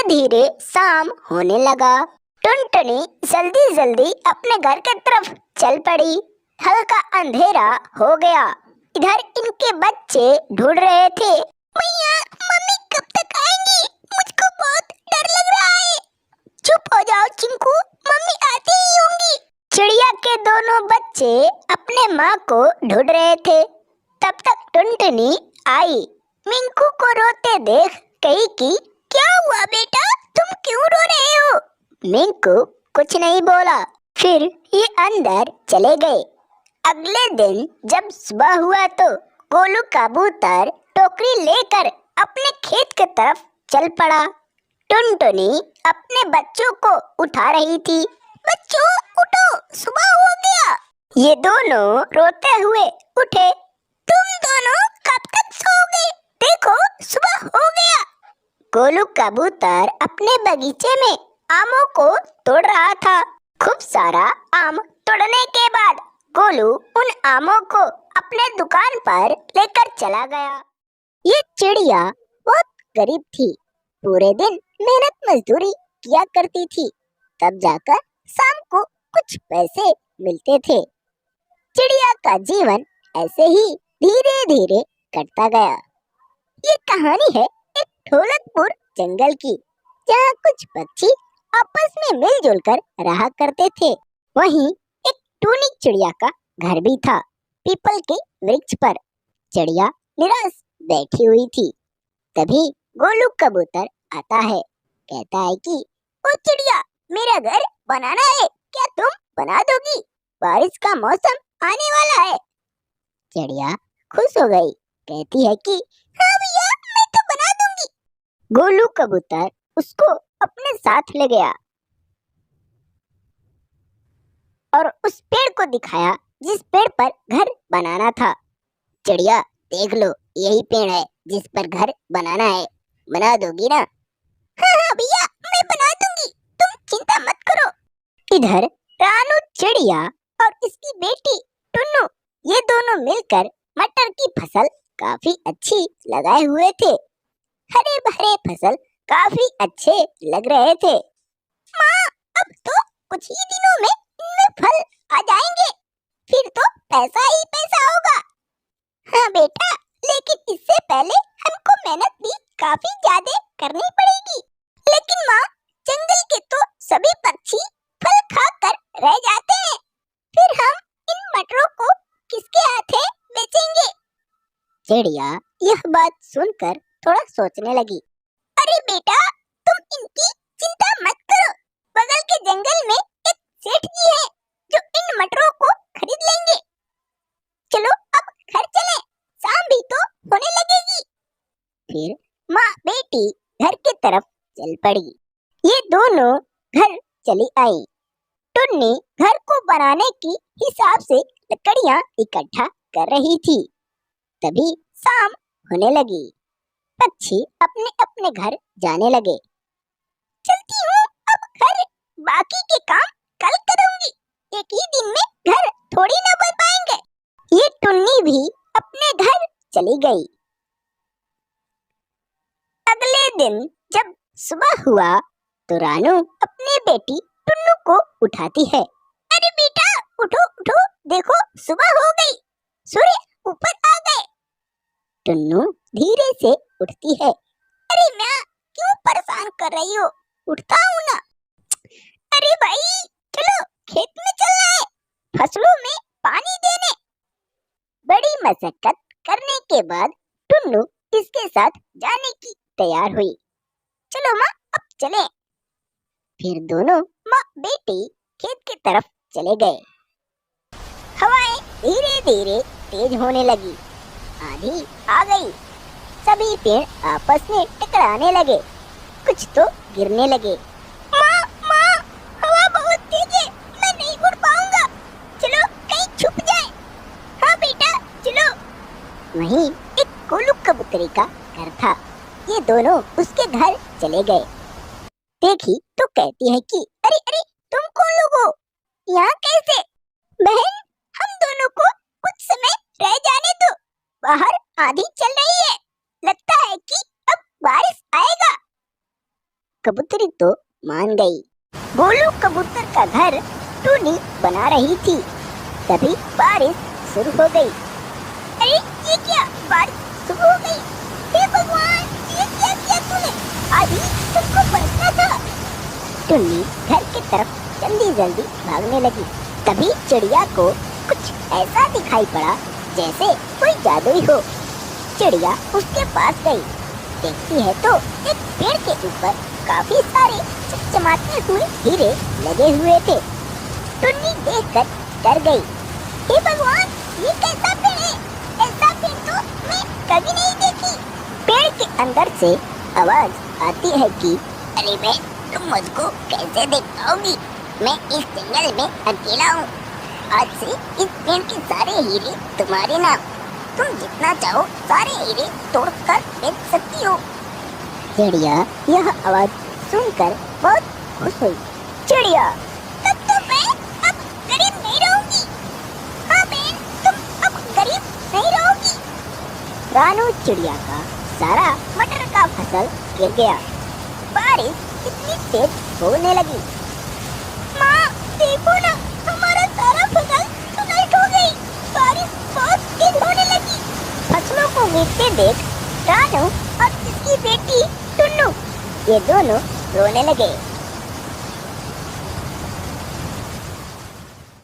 धीरे शाम होने लगा। टुनटुनी जल्दी जल्दी अपने घर की तरफ चल पड़ी। हल्का अंधेरा हो गया। इधर इनके बच्चे ढूंढ रहे थे। मैया, मम्मी कब तक आएंगी? मुझको बहुत डर लग रहा है। चुप हो जाओ चिंकू, मम्मी आती ही होंगी। चिड़िया के दोनों बच्चे अपने माँ को ढूंढ रहे थे। तब तक टुनटुनी आई। मिंकू को रोते देख कही कि क्या हुआ बेटा, तुम क्यों रो रहे हो? मिंकू कुछ नहीं बोला। फिर ये अंदर चले गए। अगले दिन जब सुबह हुआ तो गोलू कबूतर टोकरी लेकर अपने खेत की तरफ चल पड़ा। टुनटुनी अपने बच्चों को उठा रही थी। बच्चों उठो, सुबह हो गया। ये दोनों रोते हुए उठे। तुम दोनों कब तक सोओगे? देखो सुबह हो गया। गोलू कबूतर अपने बगीचे में आमों को तोड़ रहा था। खूब सारा आम तोड़ने के बाद गोलू उन आमों को अपने दुकान पर लेकर चला गया। ये चिड़िया बहुत गरीब थी। पूरे दिन मेहनत मजदूरी किया करती थी, तब जाकर शाम को कुछ पैसे मिलते थे। चिड़िया का जीवन ऐसे ही धीरे धीरे कटता गया। ये कहानी है एक ढोलकपुर जंगल की, जहाँ कुछ पक्षी आपस में मिलजुल कर रहा करते थे। वहीं एक टूनी चिड़िया का घर भी था, पीपल के वृक्ष पर। चिड़िया निराश बैठी हुई थी। तभी गोलू कबूतर आता है। कहता है कि ओ चिड़िया, मेरा घर बनाना है, क्या तुम बना दोगी? बारिश का मौसम आने वाला है। चिड़िया खुश हो गई। कहती है कि हाँ भैया, मैं तो बना दूंगी। गोलू कबूतर उसको अपने साथ ले गया और उस पेड़ को दिखाया जिस पेड़ पर घर बनाना था। चिड़िया, देख लो, यही पेड़ है जिस पर घर बनाना है, बना दोगी ना? हाँ हाँ भैया, मैं बना दूंगी, तुम चिंता मत करो। इधर रानू चिड़िया और इसकी बेटी टुन्नू, ये दोनों मिलकर मटर की फसल काफी अच्छी लगाए हुए थे। हरे भरे फसल काफी अच्छे लग रहे थे। माँ, अब तो कुछ ही दिनों में इनमें फल आ जाएंगे, फिर तो पैसा ही पैसा होगा। हाँ बेटा, लेकिन इससे पहले हमको मेहनत भी काफी ज्यादा करनी पड़ेगी। लेकिन माँ, जंगल के तो सभी पक्षी फल खाकर रह जाते हैं, फिर हम इन मटरों को किसके हाथे बेचेंगे? चिड़िया यह बात सुनकर थोड़ा सोचने लगी। अरे बेटा, तुम इनकी चिंता मत करो, बगल के जंगल में एक सेठ जी है जो इन मटरों को खरीद लेंगे। चलो अब घर चलें, शाम भी तो होने लगेगी। फिर माँ बेटी घर की तरफ चल पड़ी। ये दोनों घर चली आई। टुन्नी घर को बनाने की हिसाब से लकड़ियाँ इकट्ठा कर रही थी। तभी शाम होने लगी। पक्षी अपने अपने घर जाने लगे। चलती हूँ अब घर, बाकी के काम कल करूंगी, एक ही दिन में घर थोड़ी ना बन पाएंगे। ये टुन्नी भी अपने घर चली गई। अगले दिन जब सुबह हुआ तो रानू अपनी बेटी टुन्नू को उठाती है। अरे बेटा, उठो उठो, देखो सुबह हो गई, सूर्य ऊपर आ गए। टुन्नू धीरे से उठती है। अरे माँ, क्यों परेशान कर रही हो? उठता हूँ ना। अरे भाई, चलो खेत में चलना है, फसलों में पानी देने। बड़ी मशक्कत करने के बाद टुन्नू इसके साथ जाने की तैयार हुई। चलो माँ, अब चलें। फिर दोनों माँ बेटी खेत की तरफ चले गए। हवाएं धीरे धीरे तेज होने लगी। आंधी आ गई। सभी पेड़ आपस में टकराने लगे, कुछ तो गिरने लगे। माँ, माँ, हवा बहुत तेज है, मैं नहीं उड़ पाऊंगा, चलो कहीं छुप जाए। हाँ बेटा, चलो। वहीं एक गोलू कबूतरी का घर था। ये दोनों उसके घर चले गए। देखी तो कहती है कि अरे अरे, तुम कौन लोग हो? यहाँ कैसे? बहन, हम दोनों को कुछ समय रह जाने दो, बाहर आंधी चल रही है, लगता है कि अब बारिश आएगा। कबूतर मान गई। गोलू कबूतर का घर टूनी बना रही थी, तभी बारिश शुरू हो गई। अरे ये क्या, बारिश शुरू हो गई? हे भगवान, ये क्या किया तूने? अभी तुमको बचना था। टुन्नी घर की तरफ जल्दी जल्दी भागने लगी। तभी चिड़िया को कुछ ऐसा दिखाई पड़ा जैसे कोई जादुई हो। चिड़िया उसके पास गई। देखती है तो एक पेड़ के ऊपर काफी सारे चमचमाते हुए हीरे लगे हुए थे। टुन्नी देखकर डर गई। हे भगवान, ये कैसा पेड़ है? ऐसा पेड़ तो मैं कभी नहीं देखी। पेड़ के अंदर से आवाज आती है कि अरे बे, तुम मुझको कैसे देख पाओगी? मैं इस जंगल में अकेला हूँ। आज से इस पेड़ के सारे हीरे तुम्हारे नाम। तुम जितना चाहो सारे हीरे तोड़कर बेच सकती हो। चिड़िया यह आवाज सुनकर बहुत खुश हुई। चिड़िया, तब तो मैं अब गरीब नहीं रहूंगी। हाँ बहन, तुम अब गरीब नहीं रहोगी। रानू चिड़िया का सारा मटर का फसल गिर गया। बारिश इतनी तेज होने लगी। माँ देखो ना, हमारा सारा फसल तो नष्ट हो गई। बारिश बहुत तेज होने लगी। फसलों को गिरते देख रानू और उसकी बेटी टुन्नू ये दोनों रोने लगे।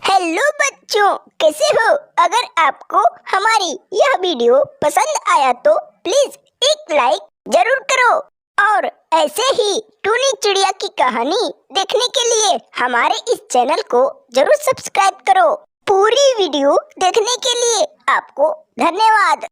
हेलो बच्चों, कैसे हो? अगर आपको हमारी यह वीडियो पसंद आया तो प्लीज एक लाइक जरूर करो और ऐसे ही टूनी चिड़िया की कहानी देखने के लिए हमारे इस चैनल को जरूर सब्सक्राइब करो। पूरी वीडियो देखने के लिए आपको धन्यवाद।